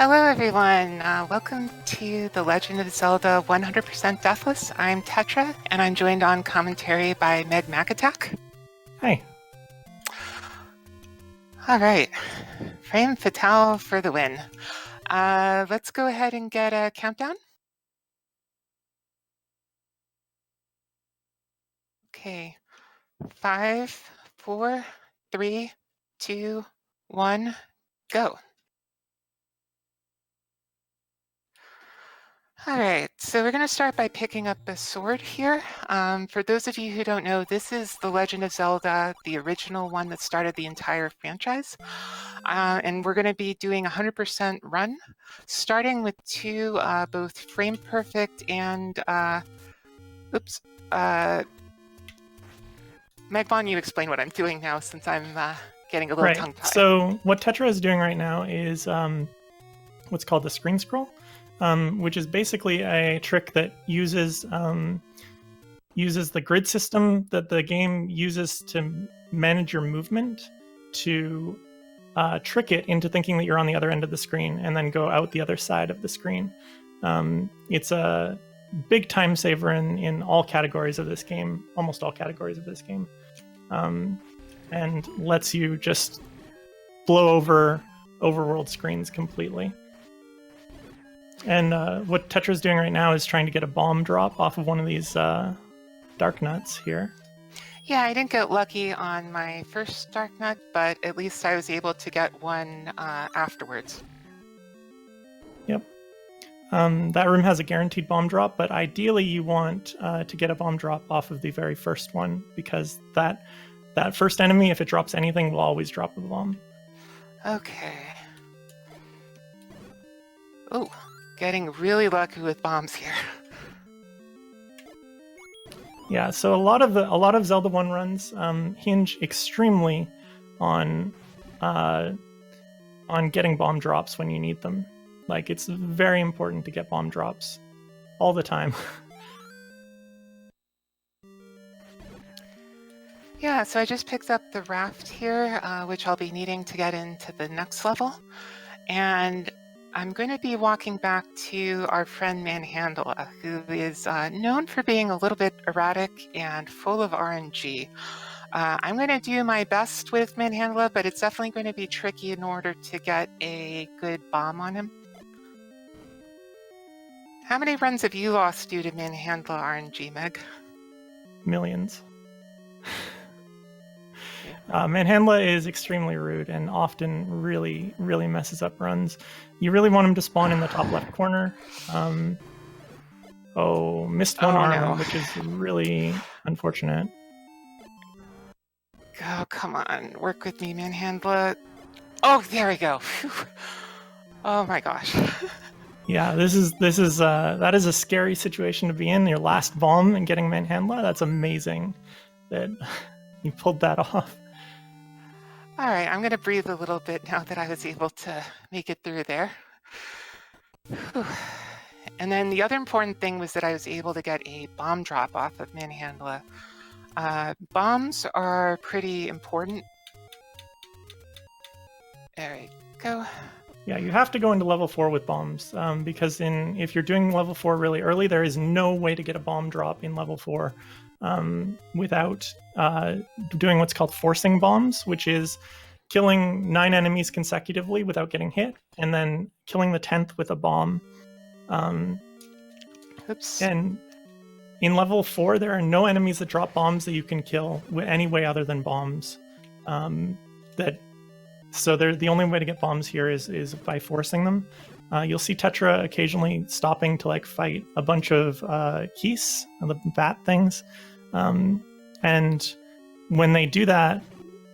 Hello everyone, welcome to The Legend of Zelda 100% Deathless. I'm Tetra, and I'm joined on commentary by Meg Macatak. Hi. Alright, frame fatale for the win. Let's go ahead and get a countdown. Okay, 5, 4, 3, 2, 1, go. All right, so we're going to start by picking up a sword here. For those of you who don't know, this is The Legend of Zelda, the original one that started the entire franchise. And we're going to be doing 100% run, starting with two both frame perfect and, Megbon, you explain what I'm doing now since I'm getting a little tongue-tied. So what Tetra is doing right now is what's called the screen scroll. Which is basically a trick that uses the grid system that the game uses to manage your movement to trick it into thinking that you're on the other end of the screen and then go out the other side of the screen. It's a big time saver in all categories of this game, almost all categories of this game, and lets you just blow over overworld screens completely. And what Tetra's doing right now is trying to get a bomb drop off of one of these dark nuts here. Yeah, I didn't get lucky on my first dark nut, but at least I was able to get one afterwards. Yep. That room has a guaranteed bomb drop, but ideally you want to get a bomb drop off of the very first one, because that first enemy, if it drops anything, will always drop a bomb. Okay. Oh. Getting really lucky with bombs here. Yeah, so a lot of Zelda 1 runs hinge extremely on getting bomb drops when you need them. Like, it's very important to get bomb drops all the time. Yeah, so I just picked up the raft here, which I'll be needing to get into the next level. And I'm going to be walking back to our friend Manhandla, who is known for being a little bit erratic and full of RNG. I'm going to do my best with Manhandla, but it's definitely going to be tricky in order to get a good bomb on him. How many runs have you lost due to Manhandla RNG, Meg? Millions. Manhandla is extremely rude and often really, really messes up runs. You really want him to spawn in the top left corner. Missed one arm, which is really unfortunate. Oh, come on. Work with me, Manhandla. Oh, there we go. Oh my gosh. Yeah, that is a scary situation to be in. Your last bomb and getting Manhandla. That's amazing that you pulled that off. All right, I'm going to breathe a little bit now that I was able to make it through there. Whew. And then the other important thing was that I was able to get a bomb drop off of Manhandla. Bombs are pretty important. There we go. Yeah, you have to go into level 4 with bombs, because if you're doing level 4 really early, there is no way to get a bomb drop in level 4 without doing what's called forcing bombs, which is killing 9 enemies consecutively without getting hit, and then killing the 10th with a bomb. Oops. And in level 4, there are no enemies that drop bombs that you can kill any way other than bombs. So the only way to get bombs here is by forcing them. You'll see Tetra occasionally stopping to fight a bunch of keys, the bat things. And when they do that,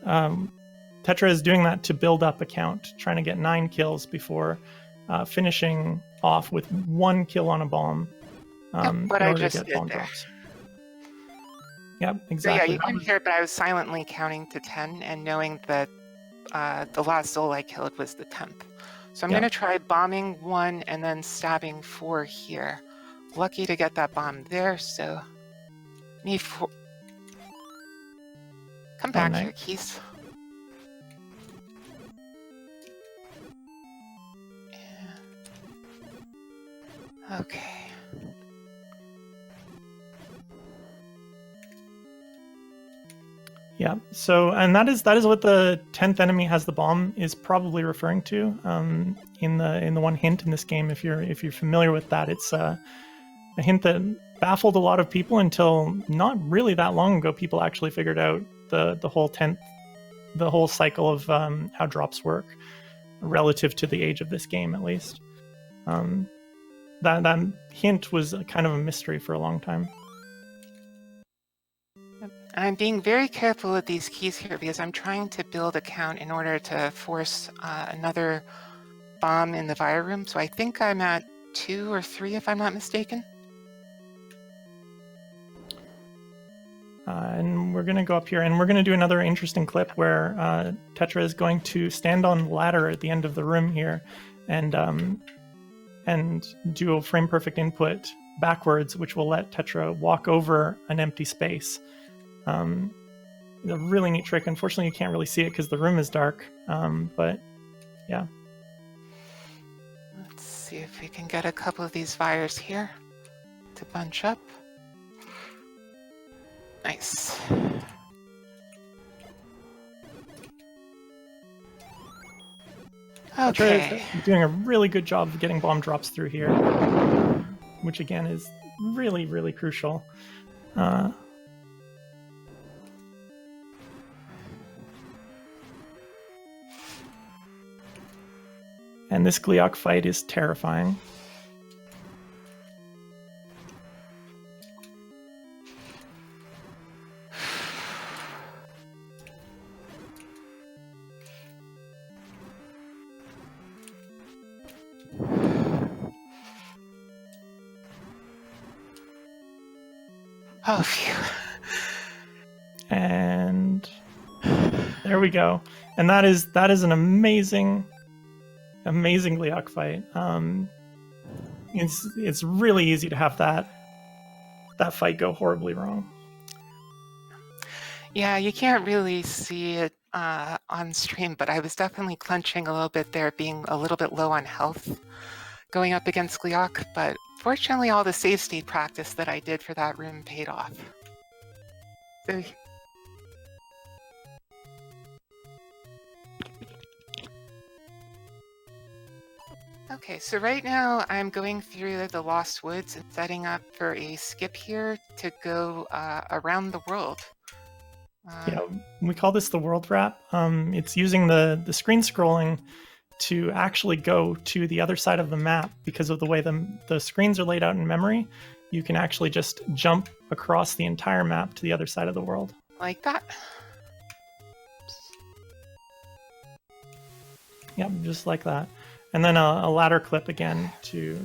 Tetra is doing that to build up a count, trying to get 9 kills before finishing off with 1 kill on a bomb in order to get bomb drops. Yep, exactly. So yeah, you couldn't hear it, but I was silently counting to 10 and knowing that the last soul I killed was the 10th. So I'm going to try bombing 1 and then stabbing 4 here. Lucky to get that bomb there, so... Come back here, Keys. Okay. Yeah. So, and that is what the 10th enemy has the bomb is probably referring to. In the one hint in this game, if you're familiar with that, it's a hint that baffled a lot of people until not really that long ago. People actually figured out the whole cycle of how drops work relative to the age of this game, at least. That hint was kind of a mystery for a long time. I'm being very careful with these keys here because I'm trying to build a count in order to force another bomb in the fire room. So I think I'm at 2 or 3, if I'm not mistaken. And we're going to go up here, and we're going to do another interesting clip where Tetra is going to stand on the ladder at the end of the room here, and do a frame perfect input backwards, which will let Tetra walk over an empty space. A really neat trick. Unfortunately, you can't really see it because the room is dark, but yeah. Let's see if we can get a couple of these fires here to bunch up. Nice. Okay. Tetra is doing a really good job of getting bomb drops through here, which again is really, really crucial. And this Gleok fight is terrifying. Oh, phew. And there we go. And that is an amazing Gleok fight. It's really easy to have that fight go horribly wrong. Yeah, you can't really see it on stream, but I was definitely clenching a little bit there, being a little bit low on health going up against Gleok, but fortunately all the save state practice that I did for that room paid off. So, okay, so right now I'm going through the Lost Woods and setting up for a skip here to go around the world. Yeah, we call this the world wrap. It's using the screen scrolling to actually go to the other side of the map because of the way the screens are laid out in memory. You can actually just jump across the entire map to the other side of the world. Like that. Yep, just like that. And then a ladder clip again to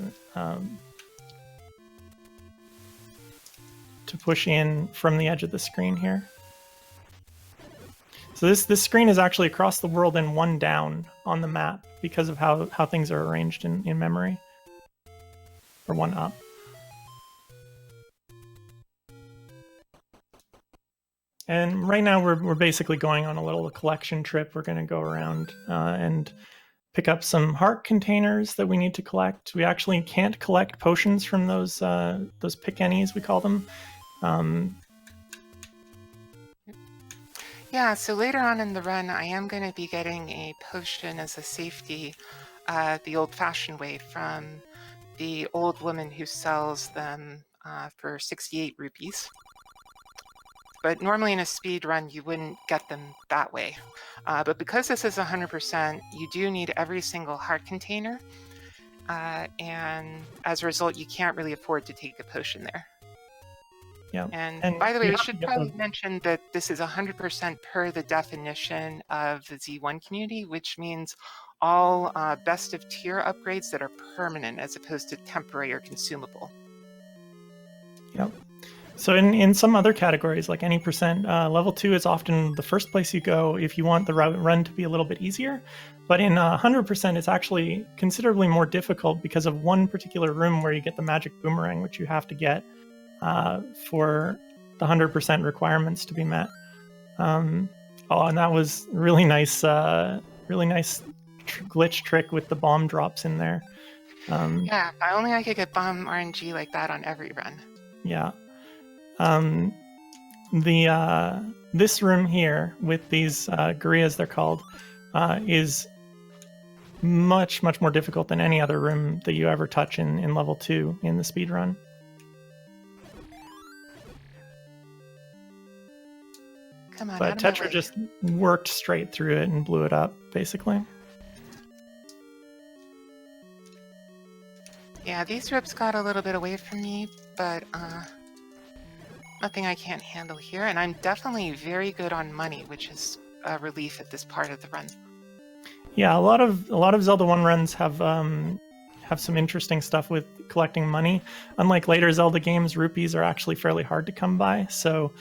push in from the edge of the screen here. So this screen is actually across the world and one down on the map because of how things are arranged in memory. Or one up. And right now we're basically going on a little collection trip. We're going to go around and pick up some heart containers that we need to collect. We actually can't collect potions from those pick-annies, we call them. Yeah, so later on in the run, I am going to be getting a potion as a safety, the old-fashioned way, from the old woman who sells them for 68 rupees. But normally in a speed run, you wouldn't get them that way. But because this is 100%, you do need every single heart container. And as a result, you can't really afford to take a potion there. Yeah. And by the way, we should probably mention that this is 100% per the definition of the Z1 community, which means all best of tier upgrades that are permanent as opposed to temporary or consumable. Yep. So in some other categories, like any percent, level 2 is often the first place you go if you want the run to be a little bit easier. But in 100%, it's actually considerably more difficult because of one particular room where you get the magic boomerang, which you have to get for the 100% requirements to be met. And that was really nice glitch trick with the bomb drops in there. Yeah, if only I could get bomb RNG like that on every run. Yeah. This room here with these Gurias, they're called, is much more difficult than any other room that you ever touch in level 2 in the speedrun. Come on, But out of my Tetra way. just worked straight through it and blew it up, basically. Yeah, these rips got a little bit away from me, but nothing I can't handle here. And I'm definitely very good on money, which is a relief at this part of the run. Yeah, a lot of Zelda 1 runs have some interesting stuff with collecting money. Unlike later Zelda games, rupees are actually fairly hard to come by, so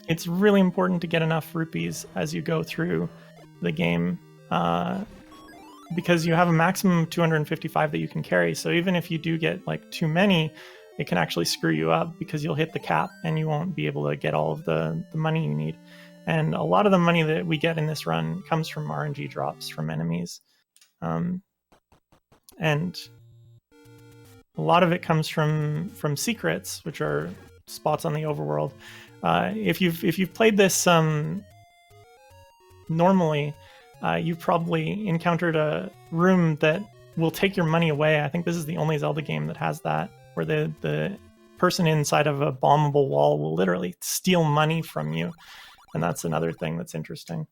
it's really important to get enough rupees as you go through the game, because you have a maximum of 255 that you can carry. So even if you do get like too many, it can actually screw you up because you'll hit the cap and you won't be able to get all of the money you need. And a lot of the money that we get in this run comes from RNG drops from enemies. And a lot of it comes from secrets, which are spots on the overworld. If you've played this normally, you've probably encountered a room that will take your money away. I think this is the only Zelda game that has that, where the person inside of a bombable wall will literally steal money from you. And that's another thing that's interesting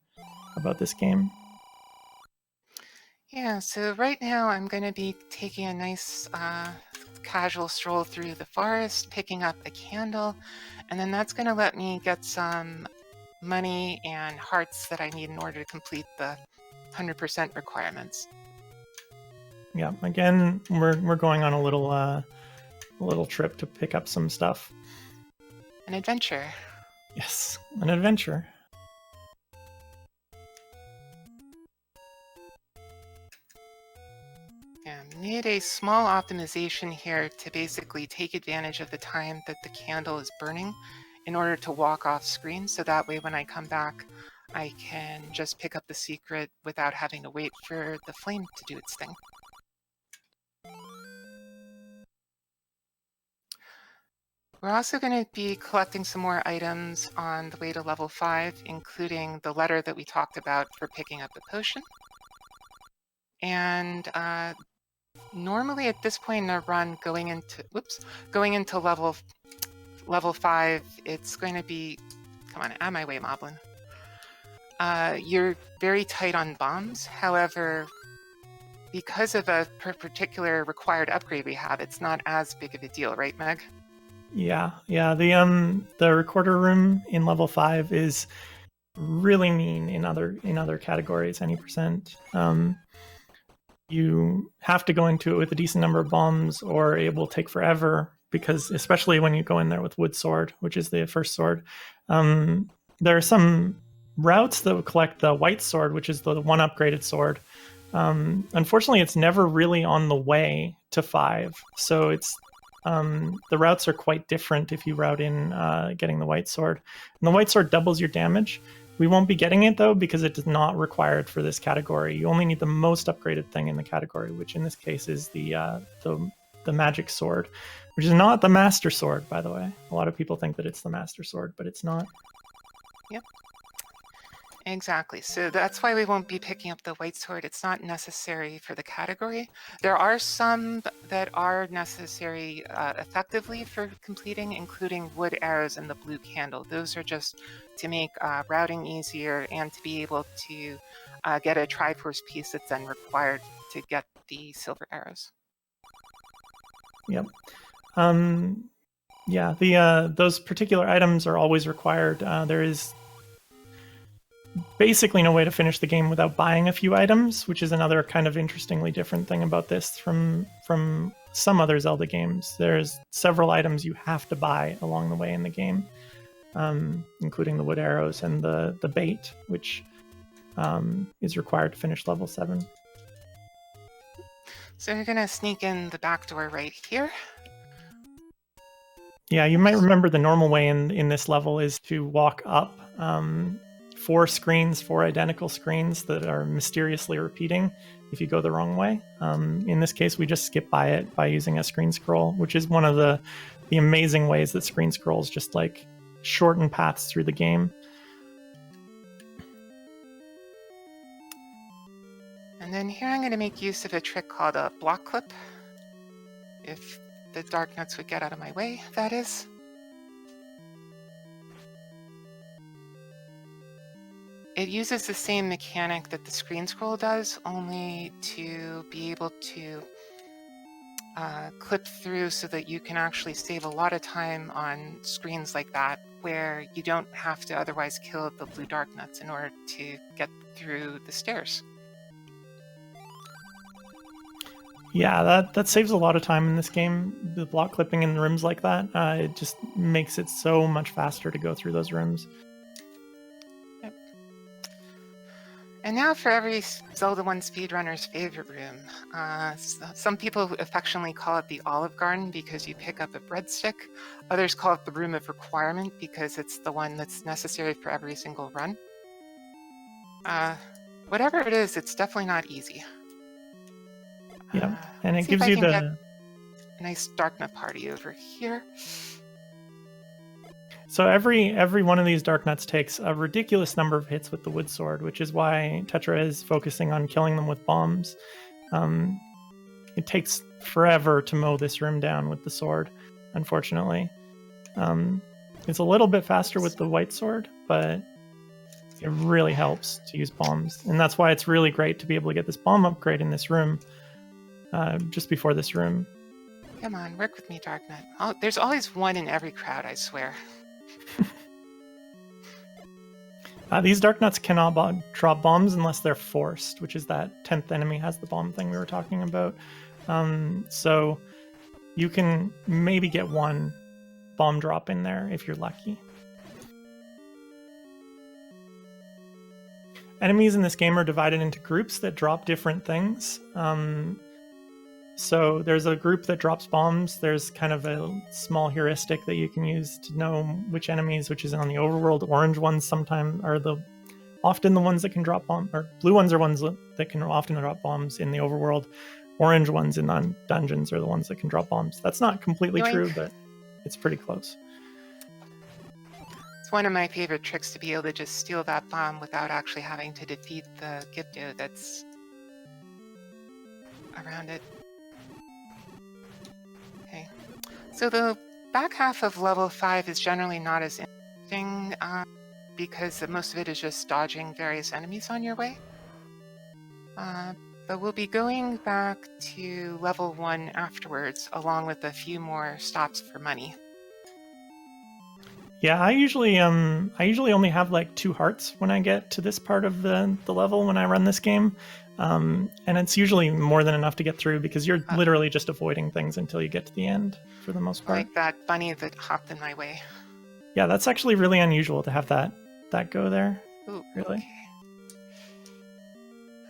about this game. Yeah, so right now I'm going to be taking a nice casual stroll through the forest, picking up a candle, and then that's going to let me get some money and hearts that I need in order to complete the 100% requirements. Yeah, again, we're going on a little trip to pick up some stuff. An adventure. Yes, an adventure. Yeah, made a small optimization here to basically take advantage of the time that the candle is burning in order to walk off screen, so that way when I come back, I can just pick up the secret without having to wait for the flame to do its thing. We're also going to be collecting some more items on the way to level 5, including the letter that we talked about for picking up the potion. And normally at this point in the run, going into level 5, it's going to be, come on, out of my way, Moblin. You're very tight on bombs. However, because of a particular required upgrade we have, it's not as big of a deal, right, Meg? Yeah. The recorder room in level 5 is really mean in other categories, any percent. You have to go into it with a decent number of bombs, or it will take forever, because especially when you go in there with wood sword, which is the first sword. There are some routes that will collect the white sword, which is the one upgraded sword. Unfortunately, it's never really on the way to 5, so it's the routes are quite different if you route in getting the white sword. And the white sword doubles your damage. We won't be getting it though, because it is not required for this category. You only need the most upgraded thing in the category, which in this case is the magic sword, which is not the master sword, by the way. A lot of people think that it's the master sword, but it's not. Yep. Exactly. So that's why we won't be picking up the white sword. It's not necessary for the category. There are some that are necessary effectively for completing, including wood arrows and the blue candle. Those are just to make routing easier and to be able to get a Triforce piece that's then required to get the silver arrows. Yep. Yeah, those particular items are always required. There is basically no way to finish the game without buying a few items, which is another kind of interestingly different thing about this from some other Zelda games. There's several items you have to buy along the way in the game, including the wood arrows and the bait, which is required to finish level 7. So we're going to sneak in the back door right here. Yeah, you might remember the normal way in this level is to walk up 4 screens, 4 identical screens that are mysteriously repeating if you go the wrong way. In this case, we just skip by it by using a screen scroll, which is one of the amazing ways that screen scrolls just like shorten paths through the game. And then here I'm going to make use of a trick called a block clip. If the dark nuts would get out of my way, that is. It uses the same mechanic that the screen scroll does, only to be able to clip through so that you can actually save a lot of time on screens like that, where you don't have to otherwise kill the blue dark nuts in order to get through the stairs. Yeah, that saves a lot of time in this game. The block clipping in rooms like that, it just makes it so much faster to go through those rooms. Yep. And now for every Zelda 1 speedrunner's favorite room. Some people affectionately call it the Olive Garden because you pick up a breadstick. Others call it the Room of Requirement because it's the one that's necessary for every single run. Whatever it is, it's definitely not easy. Yeah, and it gives you the a nice dark nut party over here. So every one of these dark nuts takes a ridiculous number of hits with the wood sword, which is why Tetra is focusing on killing them with bombs. It takes forever to mow this room down with the sword, unfortunately. It's a little bit faster with the white sword, but it really helps to use bombs. And that's why it's really great to be able to get this bomb upgrade in this room, just before this room. Come on, work with me, Darknut. Oh, there's always one in every crowd, I swear. These dark nuts cannot drop bombs unless they're forced, which is that 10th enemy has the bomb thing we were talking about. So you can maybe get one bomb drop in there if you're lucky. Enemies in this game are divided into groups that drop different things. So there's a group that drops bombs. There's kind of a small heuristic that you can use to know which enemies, which is on the overworld. Orange ones sometimes are often the ones that can drop bombs, or blue ones are ones that can often drop bombs in the overworld. Orange ones in dungeons are the ones that can drop bombs. That's not completely true, but it's pretty close. It's one of my favorite tricks to be able to just steal that bomb without actually having to defeat the Gibdo that's around it. Okay, so the back half of level 5 is generally not as interesting because most of it is just dodging various enemies on your way. But we'll be going back to level 1 afterwards, along with a few more stops for money. Yeah, I usually only have like 2 hearts when I get to this part of the level when I run this game. And it's usually more than enough to get through because you're literally just avoiding things until you get to the end for the most part. Like that bunny that hopped in my way. Yeah, that's actually really unusual to have that go there. Ooh, really. Okay.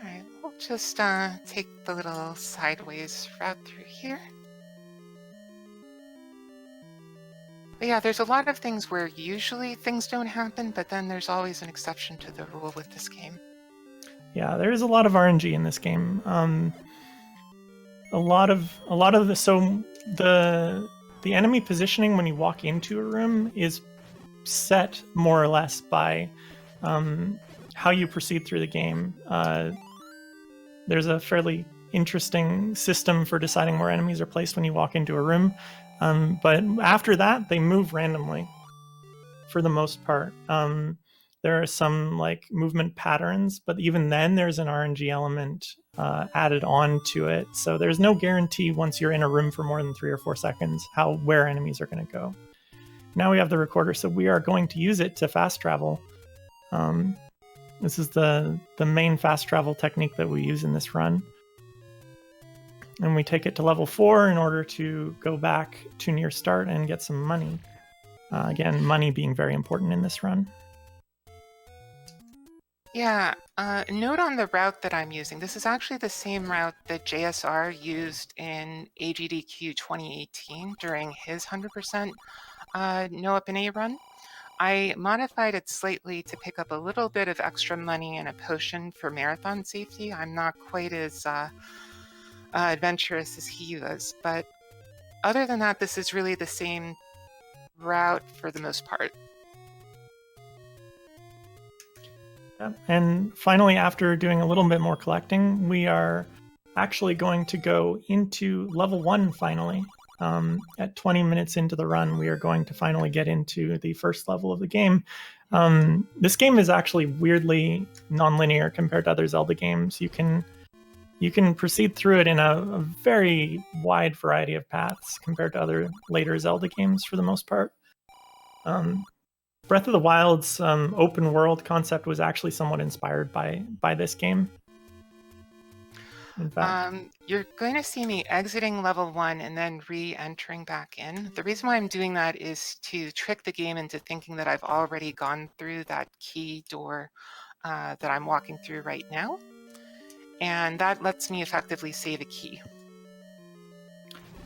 Alright, we'll just take the little sideways route through here. But yeah, there's a lot of things where usually things don't happen, but then there's always an exception to the rule with this game. Yeah, there is a lot of RNG in this game. A lot of the enemy positioning when you walk into a room is set more or less by how you proceed through the game. There's a fairly interesting system for deciding where enemies are placed when you walk into a room, but after that they move randomly for the most part. There are some like movement patterns, but even then there's an RNG element added on to it. So there's no guarantee once you're in a room for more than 3 or 4 seconds where enemies are going to go. Now we have the recorder, so we are going to use it to fast travel. This is the main fast travel technique that we use in this run. And we take it to level 4 in order to go back to near start and get some money. Again, money being very important in this run. Yeah, note on the route that I'm using. This is actually the same route that JSR used in AGDQ 2018 during his 100% no up and A run. I modified it slightly to pick up a little bit of extra money and a potion for marathon safety. I'm not quite as adventurous as he was, but other than that, this is really the same route for the most part. And finally, after doing a little bit more collecting, we are actually going to go into level 1 finally. At 20 minutes into the run, we are going to finally get into the first level of the game. This game is actually weirdly non-linear compared to other Zelda games. You can proceed through it in a very wide variety of paths compared to other later Zelda games for the most part. Breath of the Wild's open world concept was actually somewhat inspired by this game. In fact, you're going to see me exiting level 1 and then re-entering back in. The reason why I'm doing that is to trick the game into thinking that I've already gone through that key door that I'm walking through right now. And that lets me effectively save a key.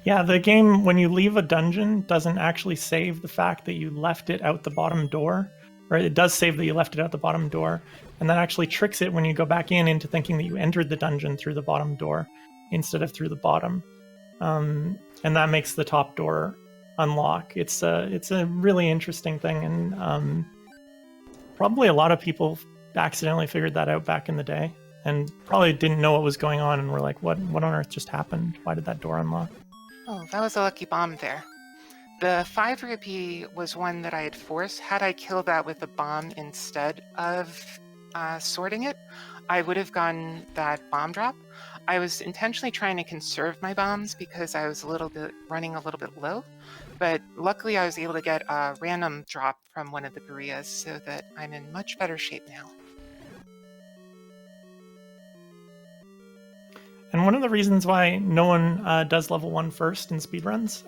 Yeah, the game, when you leave a dungeon, doesn't actually save the fact that you left it out the bottom door. Right? It does save that you left it out the bottom door, and that actually tricks it when you go back in into thinking that you entered the dungeon through the bottom door instead of through the bottom. And that makes the top door unlock. It's a really interesting thing, and probably a lot of people accidentally figured that out back in the day, and probably didn't know what was going on, and were like, "What on earth just happened? Why did that door unlock?" Oh, that was a lucky bomb there. The 5 rupee was one that I had forced. Had I killed that with a bomb instead of sorting it, I would have gotten that bomb drop. I was intentionally trying to conserve my bombs because I was running a little bit low, but luckily I was able to get a random drop from one of the Bereas so that I'm in much better shape now. And one of the reasons why no one does level 1 first in speedruns,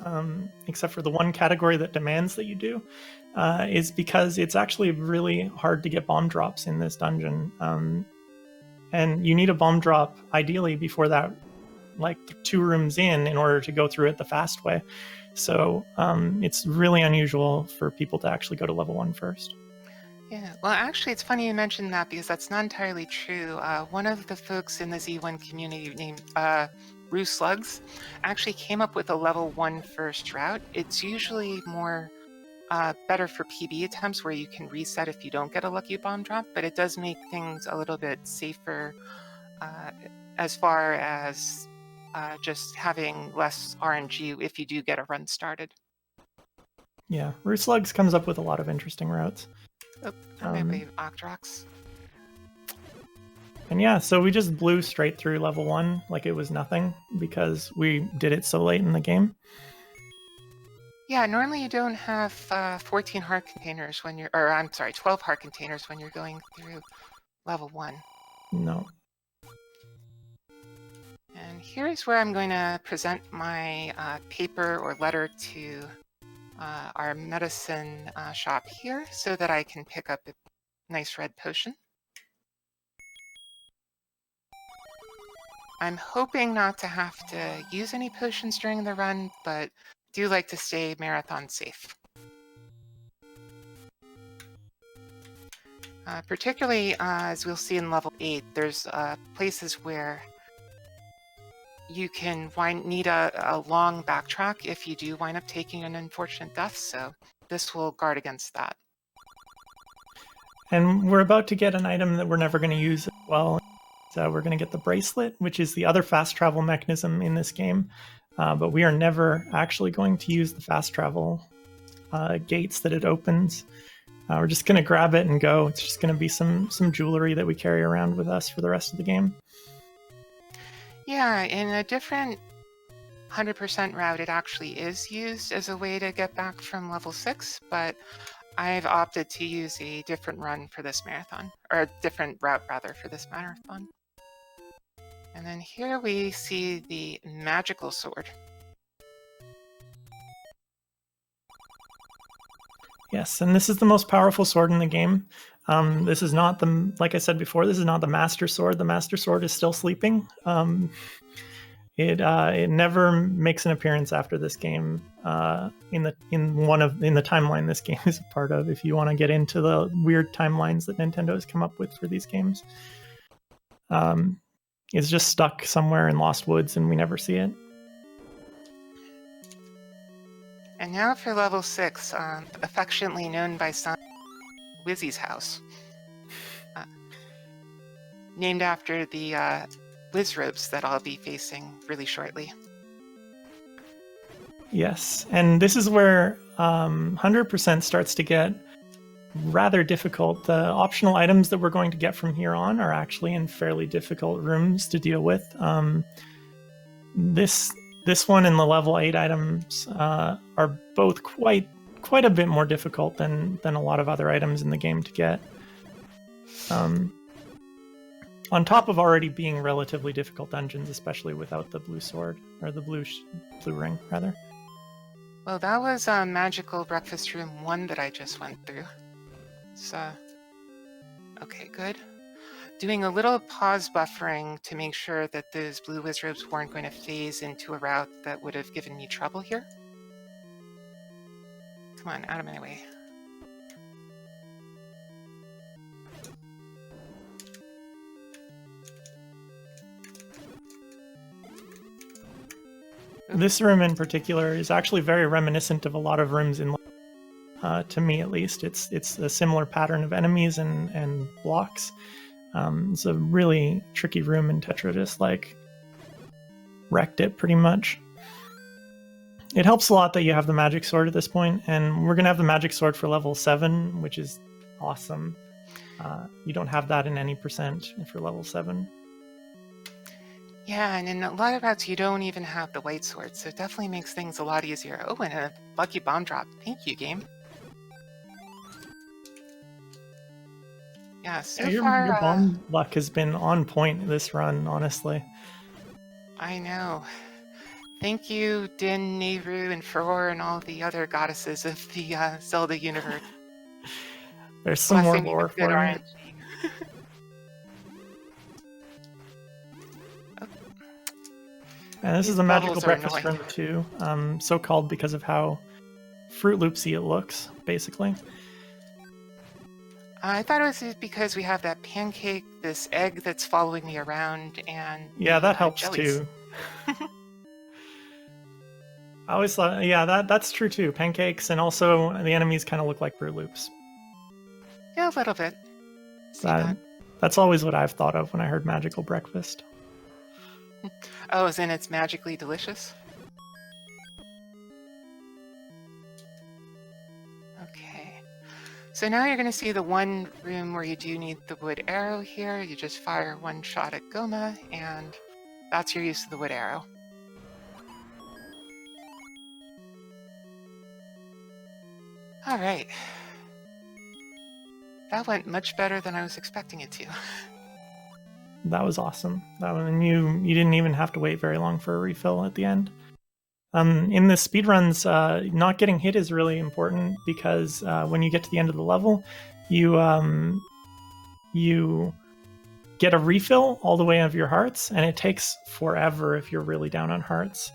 except for the one category that demands that you do, is because it's actually really hard to get bomb drops in this dungeon. And you need a bomb drop, ideally, before that, like 2 rooms in order to go through it the fast way. So it's really unusual for people to actually go to level 1 first. Yeah, well, actually, it's funny you mentioned that because that's not entirely true. One of the folks in the Z1 community named Rue Slugs actually came up with a level 1 first route. It's usually more better for PB attempts where you can reset if you don't get a lucky bomb drop, but it does make things a little bit safer as far as just having less RNG if you do get a run started. Yeah, Rue Slugs comes up with a lot of interesting routes. Oh, maybe Octrox. And yeah, so we just blew straight through level 1 like it was nothing because we did it so late in the game. Yeah, normally you don't have 14 heart containers when you're, or I'm sorry, 12 heart containers when you're going through level 1. No. And here's where I'm going to present my paper or letter to our medicine shop here so that I can pick up a nice red potion. I'm hoping not to have to use any potions during the run, but do like to stay marathon safe. Particularly as we'll see in level 8, there's places where you can need a long backtrack if you do wind up taking an unfortunate death, so this will guard against that. And we're about to get an item that we're never going to use as well. So we're going to get the bracelet, which is the other fast travel mechanism in this game. But we are never actually going to use the fast travel gates that it opens. We're just going to grab it and go. It's just going to be some jewelry that we carry around with us for the rest of the game. Yeah, in a different 100% route, it actually is used as a way to get back from level 6, but I've opted to use a different run for this marathon, or a different route rather for this marathon. And then here we see the magical sword. Yes, and this is the most powerful sword in the game. This is not the, like I said before, this is not the Master Sword. The Master Sword is still sleeping. It never makes an appearance after this game in the timeline this game is a part of. If you want to get into the weird timelines that Nintendo has come up with for these games, it's just stuck somewhere in Lost Woods, and we never see it. And now for level 6, affectionately known by some, Wizzy's house, named after the Wiz ropes that I'll be facing really shortly. Yes, and this is where 100% starts to get rather difficult. The optional items that we're going to get from here on are actually in fairly difficult rooms to deal with. This one and the level 8 items are both quite a bit more difficult than a lot of other items in the game to get. On top of already being relatively difficult dungeons, especially without the blue sword, or the blue ring, rather. Well, that was Magical Breakfast Room 1 that I just went through. So, okay, good. Doing a little pause buffering to make sure that those blue wizards weren't going to phase into a route that would have given me trouble here. Come on, out of my way. This room in particular is actually very reminiscent of a lot of rooms in, to me at least. It's a similar pattern of enemies and blocks. It's a really tricky room, and Tetra just wrecked it pretty much. It helps a lot that you have the magic sword at this point, and we're gonna have the magic sword for level 7, which is awesome. You don't have that in any percent for level 7. Yeah, and in a lot of routes you don't even have the white sword, so it definitely makes things a lot easier. Oh, and a lucky bomb drop. Thank you, game. Yeah, so far... Your bomb luck has been on point this run, honestly. I know. Thank you, Din, Nehru, and Furor, and all the other goddesses of the Zelda universe. There's some more lore for you. And this is a Magical Breakfast Room 2, so called because of how Fruit Loopsy it looks, basically. I thought it was because we have that pancake, this egg that's following me around, and yeah, that helps too. I always thought, yeah, that's true too. Pancakes, and also the enemies kind of look like Fruit Loops. Yeah, a little bit. That's always what I've thought of when I heard Magical Breakfast. Oh, as in it's magically delicious? Okay. So now you're going to see the one room where you do need the wood arrow here. You just fire one shot at Goma, and that's your use of the wood arrow. All right. That went much better than I was expecting it to. That was awesome. And you didn't even have to wait very long for a refill at the end. In the speedruns, not getting hit is really important because when you get to the end of the level, you get a refill all the way of your hearts, and it takes forever if you're really down on hearts.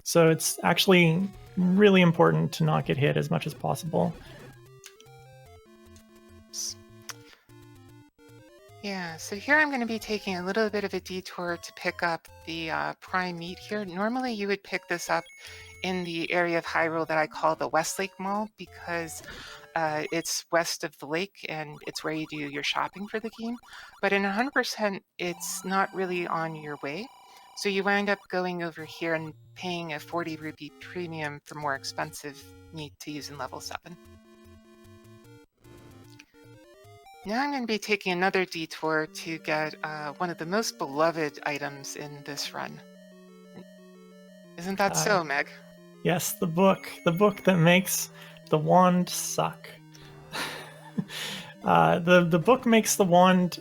So it's actually really important to not get hit as much as possible. Yeah, so here I'm going to be taking a little bit of a detour to pick up the prime meat here. Normally you would pick this up in the area of Hyrule that I call the Westlake Mall because it's west of the lake and it's where you do your shopping for the game. But in 100%, it's not really on your way. So you wind up going over here and paying a 40 rupee premium for more expensive meat to use in level 7. Now I'm going to be taking another detour to get one of the most beloved items in this run. Isn't that so, Meg? Yes, the book that makes the wand suck. The book makes the wand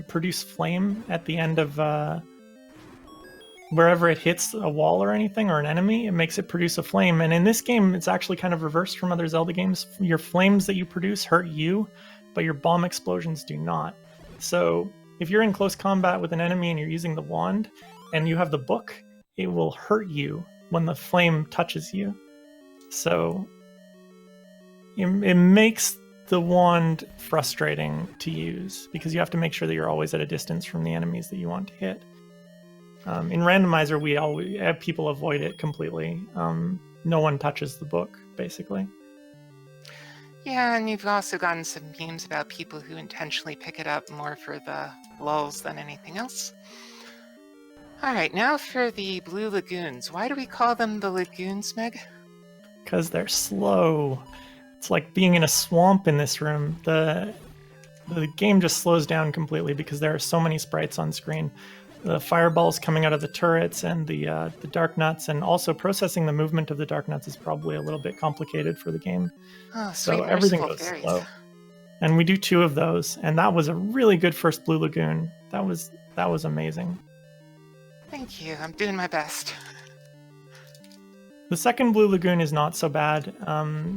produce flame at the end of wherever it hits a wall or anything or an enemy. It makes it produce a flame, and in this game it's actually kind of reversed from other Zelda games. Your flames that you produce hurt you, but your bomb explosions do not. So if you're in close combat with an enemy and you're using the wand and you have the book, it will hurt you when the flame touches you. So it makes the wand frustrating to use because you have to make sure that you're always at a distance from the enemies that you want to hit. In randomizer, we always have people avoid it completely. No one touches the book, basically. Yeah, and you've also gotten some memes about people who intentionally pick it up more for the lulz than anything else. All right, now for the blue lagoons. Why do we call them the lagoons, Meg? Because they're slow. It's like being in a swamp in this room. The game just slows down completely because there are so many sprites on screen. The fireballs coming out of the turrets and the dark nuts, and also processing the movement of the dark nuts is probably a little bit complicated for the game. Oh, So everything goes slow. And we do 2 of those, and that was a really good first blue lagoon. That was amazing. Thank you. I'm doing my best. The second blue lagoon is not so bad.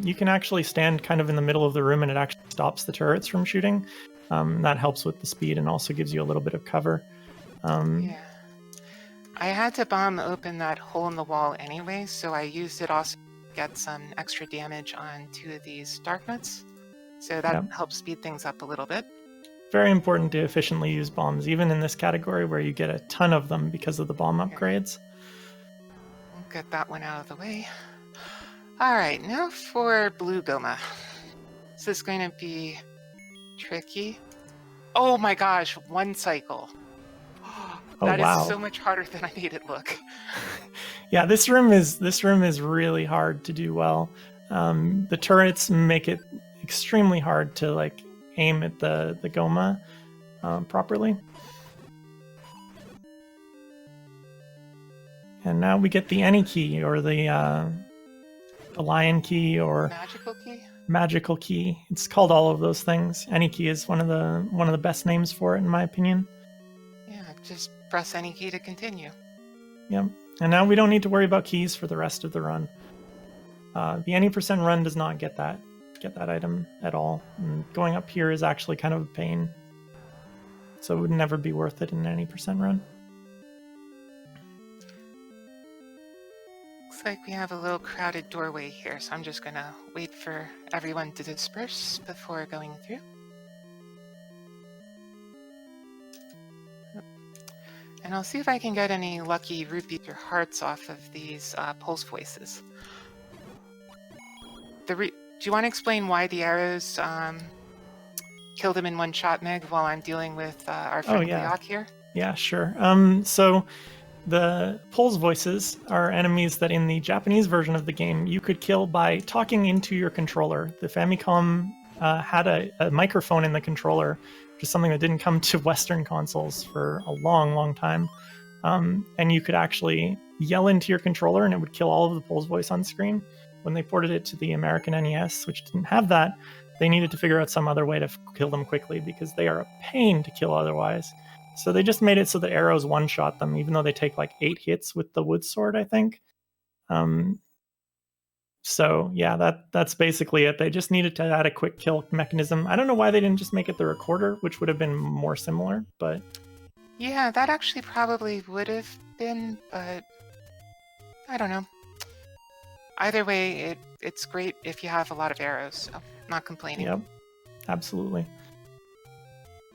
You can actually stand kind of in the middle of the room and it actually stops the turrets from shooting. That helps with the speed and also gives you a little bit of cover. Yeah. I had to bomb open that hole in the wall anyway, so I used it also to get some extra damage on 2 of these dark nuts. So that helps speed things up a little bit. Very important to efficiently use bombs, even in this category where you get a ton of them because of the bomb upgrades. We'll get that one out of the way. All right, now for blue Goma. This is going to be tricky. Oh my gosh, 1 cycle. That is so much harder than I made it look. Yeah, this room is really hard to do well. The turrets make it extremely hard to like aim at the Goma properly. And now we get the any key or the lion key or magical key. It's called all of those things. Any key is one of the best names for it, in my opinion. Yeah, just press any key to continue. Yep. And now we don't need to worry about keys for the rest of the run. The any % run does not get that item at all. And going up here is actually kind of a pain. So it would never be worth it in any % run. Looks like we have a little crowded doorway here, so I'm just gonna wait for everyone to disperse before going through. And I'll see if I can get any lucky rupees or hearts off of these pulse voices. Do you want to explain why the arrows killed him in 1 shot, Meg, while I'm dealing with our friend Leok here? Yeah, sure. So the pulse voices are enemies that in the Japanese version of the game you could kill by talking into your controller. The Famicom had a microphone in the controller, which is something that didn't come to Western consoles for a long, long time. And you could actually yell into your controller and it would kill all of the pulse voice on screen. When they ported it to the American NES, which didn't have that, they needed to figure out some other way to kill them quickly because they are a pain to kill otherwise. So they just made it so the arrows one-shot them, even though they take like 8 hits with the wood sword, I think. So yeah, that's basically it. They just needed to add a quick kill mechanism. I don't know why they didn't just make it the recorder, which would have been more similar, but... Yeah, that actually probably would have been, but I don't know. Either way, it's great if you have a lot of arrows, so not complaining. Yep, absolutely.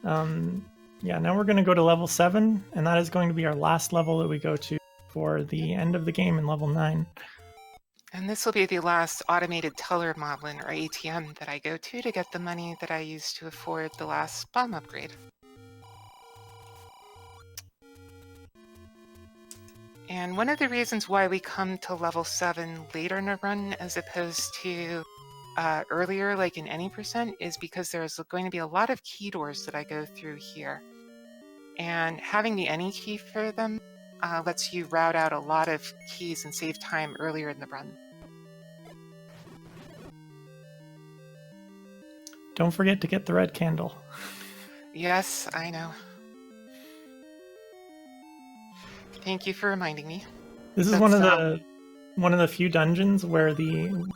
Yeah, now we're going to go to level 7, and that is going to be our last level that we go to for the end of the game in level 9. And this will be the last automated teller moblin, or ATM, that I go to get the money that I used to afford the last bomb upgrade. And one of the reasons why we come to level 7 later in the run as opposed to earlier, like in any %, is because there's going to be a lot of key doors that I go through here. And having the any key for them lets you route out a lot of keys and save time earlier in the run. Don't forget to get the red candle. Yes, I know. Thank you for reminding me. This is one of the few dungeons where the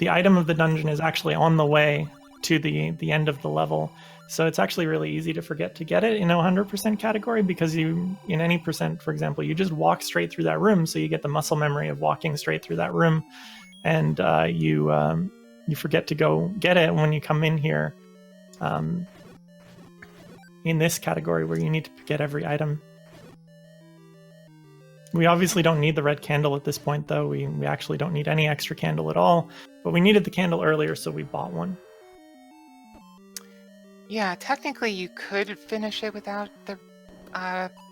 item of the dungeon is actually on the way to the end of the level. So it's actually really easy to forget to get it in a 100% category, because you, in any percent, for example, you just walk straight through that room, so you get the muscle memory of walking straight through that room, and you forget to go get it when you come in here in this category where you need to get every item. We obviously don't need the red candle at this point, though. We actually don't need any extra candle at all, but we needed the candle earlier, so we bought one. Yeah, technically you could finish it without the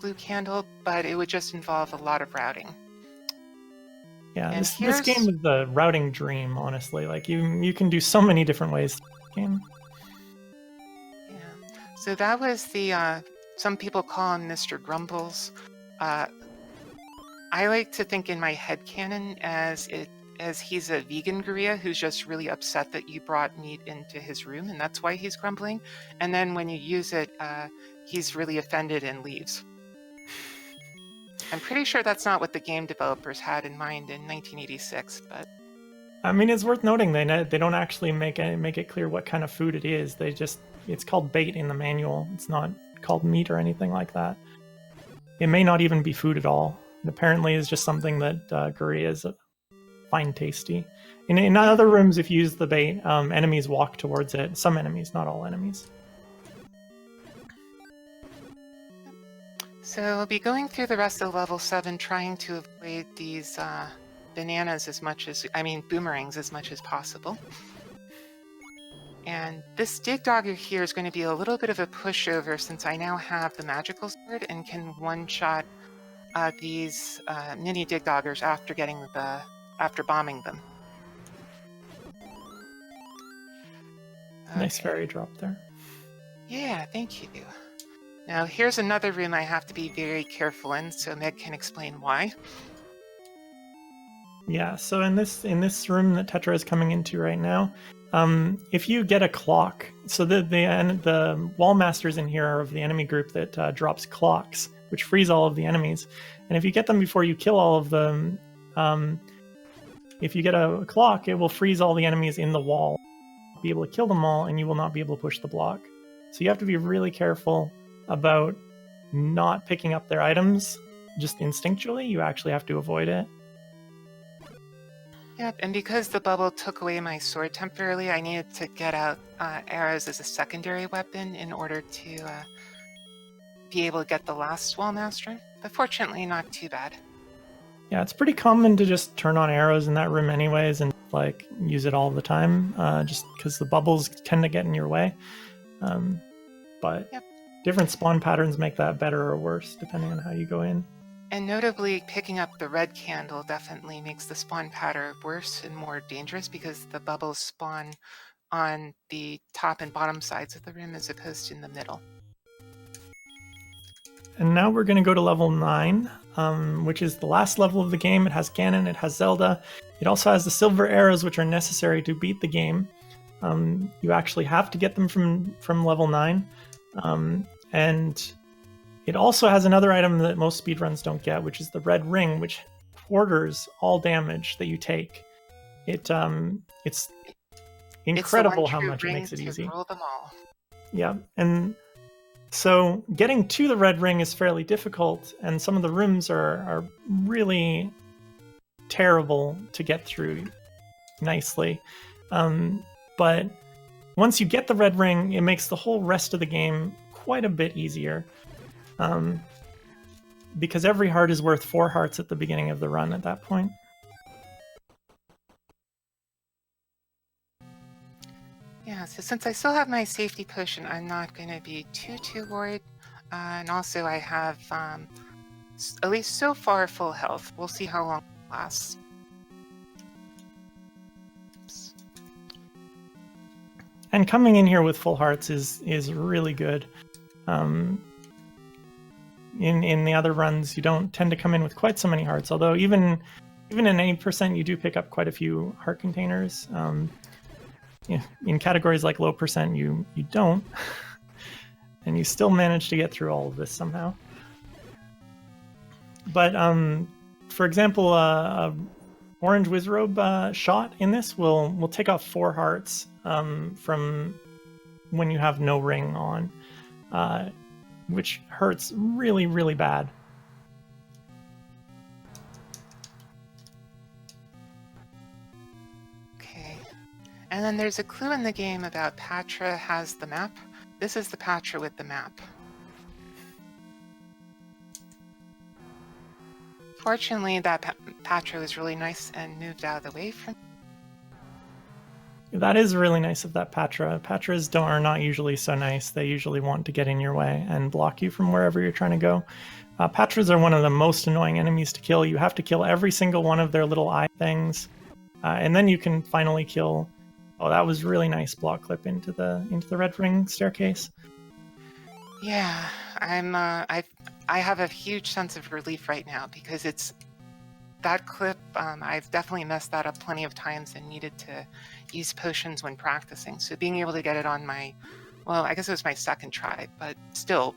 blue candle, but it would just involve a lot of routing. Yeah, this game is the routing dream, honestly. Like, you can do so many different ways to play the game. Yeah, so that was the, some people call him Mr. Grumbles. I like to think in my headcanon as he's a vegan gorilla who's just really upset that you brought meat into his room, and that's why he's grumbling. And then when you use it, he's really offended and leaves. I'm pretty sure that's not what the game developers had in mind in 1986, but... I mean, it's worth noting they don't actually make it clear what kind of food it is. It's called bait in the manual. It's not called meat or anything like that. It may not even be food at all. It apparently is just something that gorillas find tasty. In other rooms, if you use the bait, enemies walk towards it. Some enemies, not all enemies. So I'll be going through the rest of level 7 trying to avoid these bananas boomerangs as much as possible. And this dig dogger here is going to be a little bit of a pushover since I now have the magical sword and can one-shot these mini dig doggers after bombing them. Nice fairy drop there. Yeah, thank you. Now here's another room I have to be very careful in, so Meg can explain why. Yeah, so in this room that Tetra is coming into right now, if you get a clock, so the wall masters in here are of the enemy group that drops clocks, which frees all of the enemies. And if you get them before you kill all of them, if you get a clock, it will freeze all the enemies in the wall, be able to kill them all, and you will not be able to push the block. So you have to be really careful about not picking up their items just instinctually. You actually have to avoid it. Yep, and because the bubble took away my sword temporarily, I needed to get out arrows as a secondary weapon in order to be able to get the last wall master. But fortunately, not too bad. Yeah, it's pretty common to just turn on arrows in that room anyways and like use it all the time, just because the bubbles tend to get in your way. But yep. Different spawn patterns make that better or worse depending on how you go in. And notably, picking up the red candle definitely makes the spawn pattern worse and more dangerous because the bubbles spawn on the top and bottom sides of the room as opposed to in the middle. And now we're going to go to level 9, which is the last level of the game. It has Ganon, it has Zelda. It also has the silver arrows, which are necessary to beat the game. You actually have to get them from level 9. And it also has another item that most speedruns don't get, which is the red ring, which quarters all damage that you take. It's incredible how much it makes it easy. Roll them all. Yeah, and so getting to the red ring is fairly difficult, and some of the rooms are really terrible to get through nicely. But once you get the red ring, it makes the whole rest of the game quite a bit easier. Because every heart is worth 4 hearts at the beginning of the run at that point. Yeah, so since I still have my safety potion, I'm not going to be too worried. And also I have, at least so far, full health. We'll see how long it lasts. Oops. And coming in here with full hearts is really good. In the other runs, you don't tend to come in with quite so many hearts, although even in 80%, you do pick up quite a few heart containers. In categories like low percent, you don't, and you still manage to get through all of this somehow. But for example, a orange Wizrobe shot in this will take off 4 hearts from when you have no ring on, which hurts really, really bad. Okay. And then there's a clue in the game about Patra has the map. This is the Patra with the map. Fortunately, that Patra was really nice and moved out of the way from. That is really nice of that Patra. Patras are not usually so nice. They usually want to get in your way and block you from wherever you're trying to go. Patras are one of the most annoying enemies to kill. You have to kill every single one of their little eye things, and then you can finally kill. Oh, that was really nice block clip into the red ring staircase. Yeah, I have a huge sense of relief right now because it's that clip. I've definitely messed that up plenty of times and needed to use potions when practicing. So being able to get it on my, well, I guess it was my second try, but still,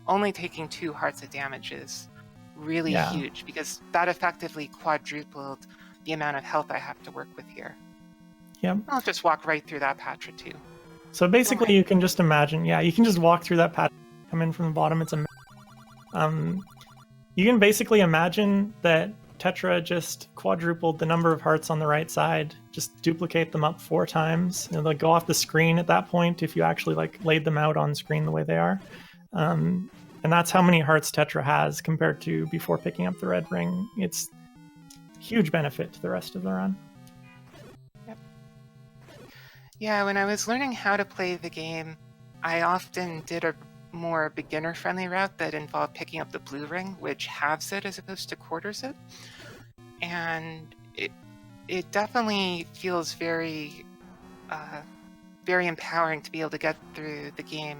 only taking 2 hearts of damage is really huge because that effectively quadrupled the amount of health I have to work with here. Yep. I'll just walk right through that Patra too. So basically, you can just imagine, you can just walk through that Patra, come in from the bottom. It's you can basically imagine that Tetra just quadrupled the number of hearts on the right side, just duplicate them up 4 times, and they'll go off the screen at that point if you actually laid them out on screen the way they are. And that's how many hearts Tetra has compared to before picking up the red ring. It's huge benefit to the rest of the run. Yep. Yeah, when I was learning how to play the game, I often did a more beginner-friendly route that involved picking up the blue ring, which halves it as opposed to quarters it. And it definitely feels very, very empowering to be able to get through the game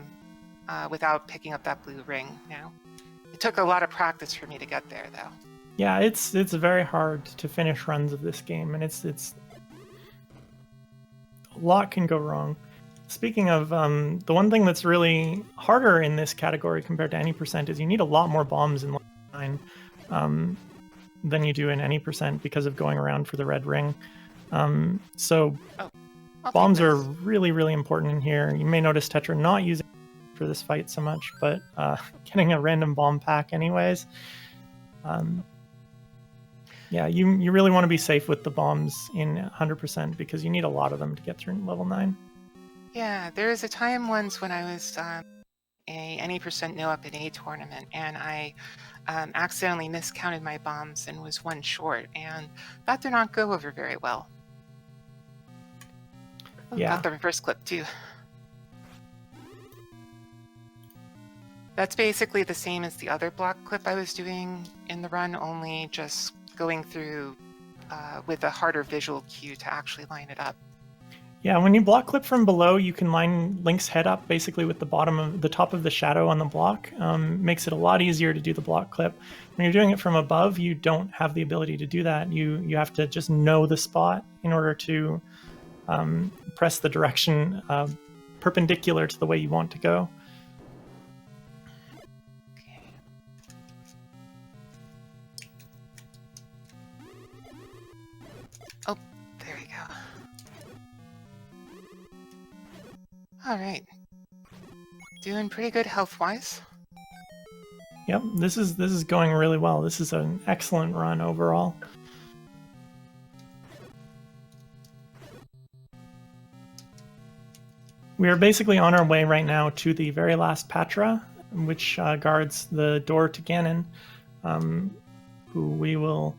without picking up that blue ring now. It took a lot of practice for me to get there, though. Yeah, it's very hard to finish runs of this game, and it's a lot can go wrong. Speaking of, the one thing that's really harder in this category compared to any percent is you need a lot more bombs in level 9 than you do in any percent because of going around for the red ring. So bombs are really, really important in here. You may notice Tetra not using for this fight so much, but getting a random bomb pack anyways. Yeah, you really want to be safe with the bombs in 100% because you need a lot of them to get through level 9. Yeah, there was a time once when I was any percent no up in a tournament, and I accidentally miscounted my bombs and was 1 short, and that did not go over very well. Oh, yeah. Got the reverse clip too. That's basically the same as the other block clip I was doing in the run, only just going through with a harder visual cue to actually line it up. Yeah, when you block clip from below, you can line Link's head up basically with the top of the shadow on the block. Makes it a lot easier to do the block clip. When you're doing it from above, you don't have the ability to do that. You have to just know the spot in order to press the direction perpendicular to the way you want to go. Oh, there we go. All right. Doing pretty good health-wise. Yep, this is going really well. This is an excellent run overall. We are basically on our way right now to the very last Patra, which guards the door to Ganon, who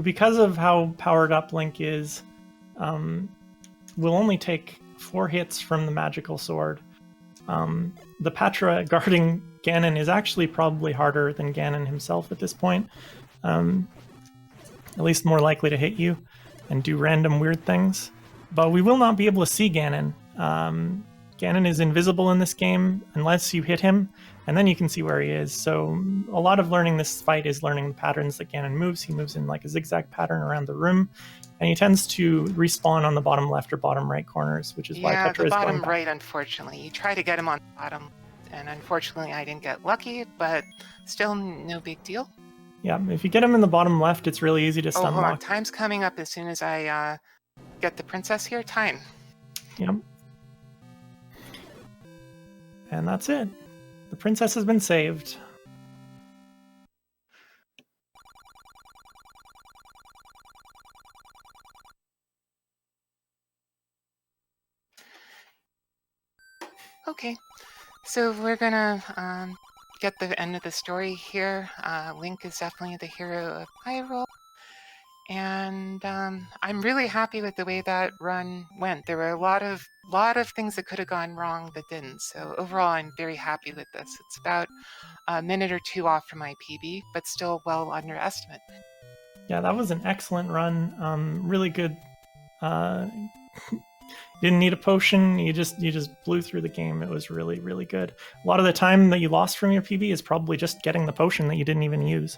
because of how powered up Link is, will only take 4 hits from the magical sword. The Patra guarding Ganon is actually probably harder than Ganon himself at this point. At least more likely to hit you and do random weird things. But we will not be able to see Ganon. Ganon is invisible in this game unless you hit him, and then you can see where he is. So a lot of learning this fight is learning the patterns that Ganon moves. He moves in like a zigzag pattern around the room, and he tends to respawn on the bottom left or bottom right corners, which is why Tetra is going back. Yeah, the bottom right, unfortunately. You try to get him on the bottom, and unfortunately I didn't get lucky, but still no big deal. Yeah, if you get him in the bottom left, it's really easy to Oh, stun hold on. lock. Time's coming up as soon as I get the princess here. Time. Yep. And that's it. The princess has been saved. Okay, so we're gonna get the end of the story here. Link is definitely the hero of Hyrule, and I'm really happy with the way that run went. There were a lot of things that could have gone wrong that didn't. So overall, I'm very happy with this. It's about a minute or two off from my PB, but still well under estimate. Yeah, that was an excellent run. Really good. Didn't need a potion. You just blew through the game. It was really, really good. A lot of the time that you lost from your PB is probably just getting the potion that you didn't even use.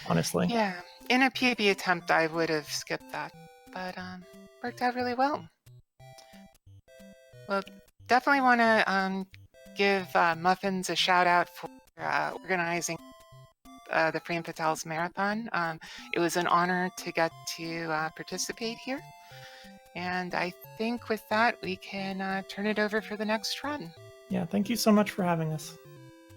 Honestly. Yeah, in a PB attempt, I would have skipped that, but worked out really well. Well, definitely want to give Muffins a shout out for organizing the Frame Fatales Marathon. It was an honor to get to participate here. And I think with that, we can turn it over for the next run. Yeah, thank you so much for having us.